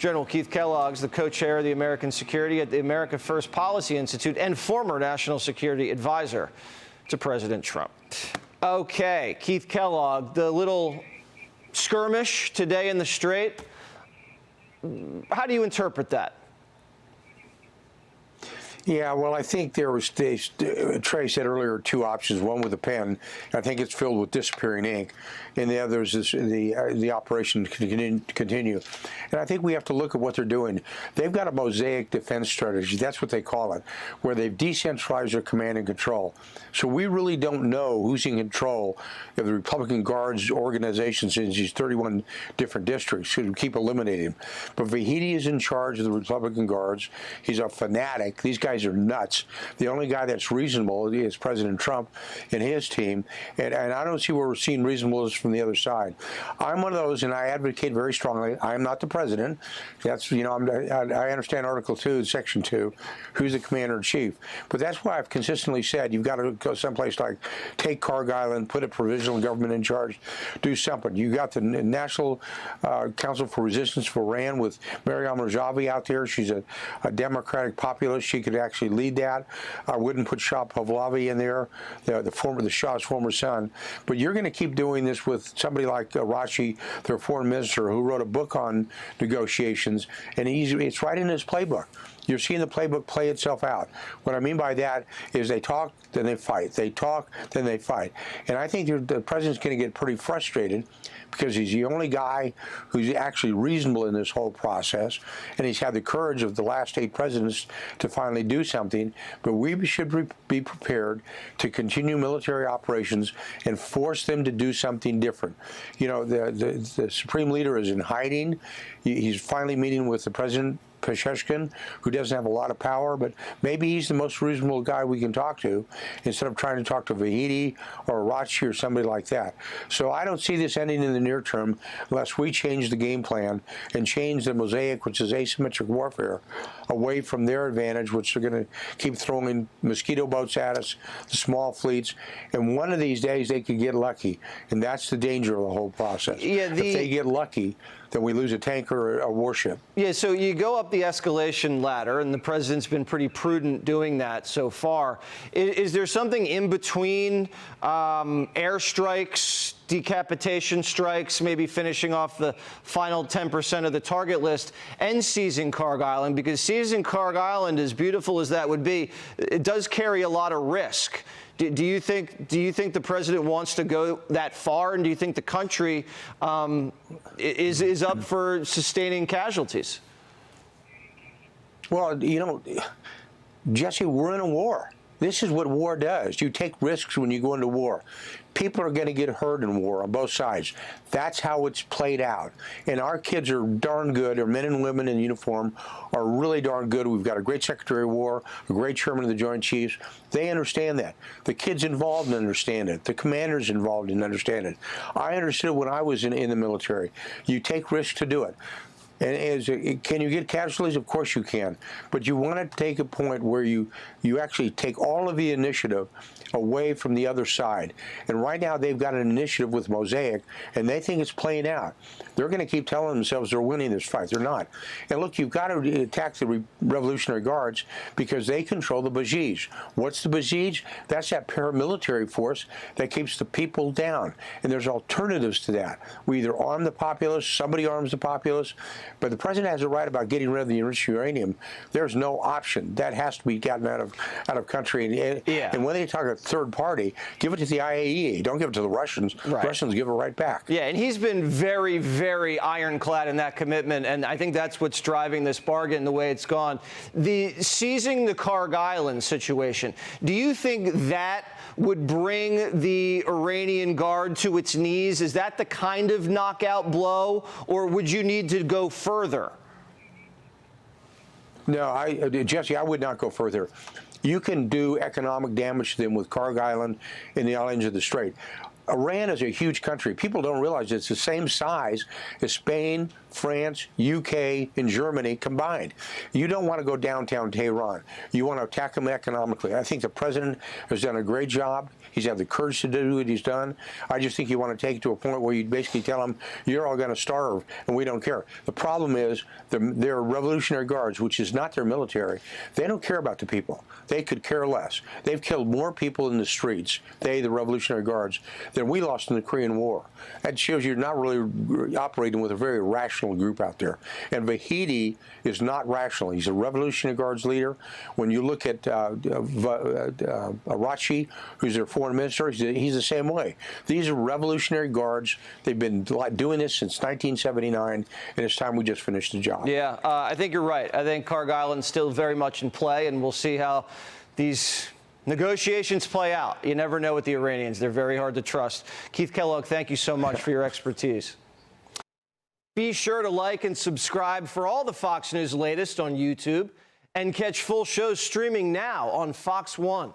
General Keith Kellogg is the co-chair of the American Security at the America First Policy Institute and former national security advisor to President Trump. Okay, Keith Kellogg, the little skirmish today in the Strait, how do you interpret that? Yeah, well, I think there was, Trey said earlier, two options, one with a pen. I think it's filled with disappearing ink, and the other is the operation to continue. And I think we have to look at what they're doing. They've got a mosaic defense strategy, that's what they call it, where they've decentralized their command and control. So we really don't know who's in control of the Republican Guards organizations in these 31 different districts, who keep eliminating them. But Vahidi is in charge of the Republican Guards. He's a fanatic. These guys are nuts. The only guy that's reasonable is President Trump and his team, and I don't see where we're seeing reasonableness from the other side. I'm one of those, and I advocate very strongly. I am not the president. That's, you know, I understand Article 2, Section 2, who's the commander-in-chief. But that's why I've consistently said you've got to go someplace like take Kharg Island, put a provisional government in charge, do something. You got the National Council for Resistance for Iran with Maryam Rajavi out there. She's a Democratic populist. She could actually lead that. I wouldn't put Shah Pahlavi in there, the Shah's former son. But you're going to keep doing this with somebody like Rashi, their foreign minister, who wrote a book on negotiations, and it's right in his playbook. You're seeing the playbook play itself out. What I mean by that is they talk, then they fight. They talk, then they fight. And I think the president's going to get pretty frustrated because he's the only guy who's actually reasonable in this whole process, and he's had the courage of the last 8 presidents to finally do something. But we should be prepared to continue military operations and force them to do something different. You know, the supreme leader is in hiding. He's finally meeting with the president, Pesheshkin, who doesn't have a lot of power, but maybe he's the most reasonable guy we can talk to instead of trying to talk to Vahidi or Rachi or somebody like that. So I don't see this ending in the near term unless we change the game plan and change the mosaic, which is asymmetric warfare, away from their advantage, which they're going to keep throwing mosquito boats at us, the small fleets, and one of these days they could get lucky, and that's the danger of the whole process. Yeah, if they get lucky, then we lose a tanker or a warship. Yeah, so you go up the escalation ladder, and the president's been pretty prudent doing that so far. Is there something in between airstrikes, decapitation strikes, maybe finishing off the final 10% of the target list, and seizing Kharg Island? Because seizing Kharg Island, as beautiful as that would be, it does carry a lot of risk. Do you think the president wants to go that far, and do you think the country is up for sustaining casualties? Well, you know, Jesse, we're in a war. This is what war does. You take risks when you go into war. People are going to get hurt in war on both sides. That's how it's played out. And our kids are darn good. Our men and women in uniform are really darn good. We've got a great Secretary of War, a great Chairman of the Joint Chiefs. They understand that. The kids involved understand it. The commanders involved understand it. I understood when I was in the military. You take risks to do it. And can you get casualties? Of course you can. But you want to take a point where you actually take all of the initiative away from the other side. And right now they've got an initiative with Mosaic, and they think it's playing out. They're going to keep telling themselves they're winning this fight. They're not. And look, you've got to attack the Revolutionary Guards because they control the Basij. What's the Basij? That's that paramilitary force that keeps the people down. And there's alternatives to that. We either arm the populace, somebody arms the populace, but the president has a right about getting rid of the enriched uranium. There's no option. That has to be gotten out of country. And when they talk a third party, give it to the IAEA. Don't give it to the Russians. Right. Russians give it right back. Yeah, and he's been very, very ironclad in that commitment, and I think that's what's driving this bargain the way it's gone. The seizing the Kharg Island situation, do you think that would bring the Iranian Guard to its knees? Is that the kind of knockout blow, or would you need to go further? No, Jesse, I would not go further. You can do economic damage to them with Kharg Island and the islands of the Strait. Iran is a huge country. People don't realize it's the same size as Spain, France, UK, and Germany combined. You don't want to go downtown Tehran. You want to attack them economically. I think the president has done a great job. He's had the courage to do what he's done. I just think you want to take it to a point where you basically tell them, you're all going to starve, and we don't care. The problem is their Revolutionary Guards, which is not their military, they don't care about the people. They could care less. They've killed more people in the streets, the Revolutionary Guards, than we lost in the Korean War. That shows you're not really operating with a very rational group out there. And Vahidi is not rational. He's a Revolutionary Guards leader. When you look at Arachi, who's their foreign minister, he's the same way. These are Revolutionary Guards. They've been doing this since 1979, and it's time we just finished the job. Yeah, I think you're right. I think Kharg Island's still very much in play, and we'll see how these negotiations play out. You never know with the Iranians. They're very hard to trust. Keith Kellogg, thank you so much for your expertise. Be sure to like and subscribe for all the Fox News latest on YouTube, and catch full shows streaming now on Fox One.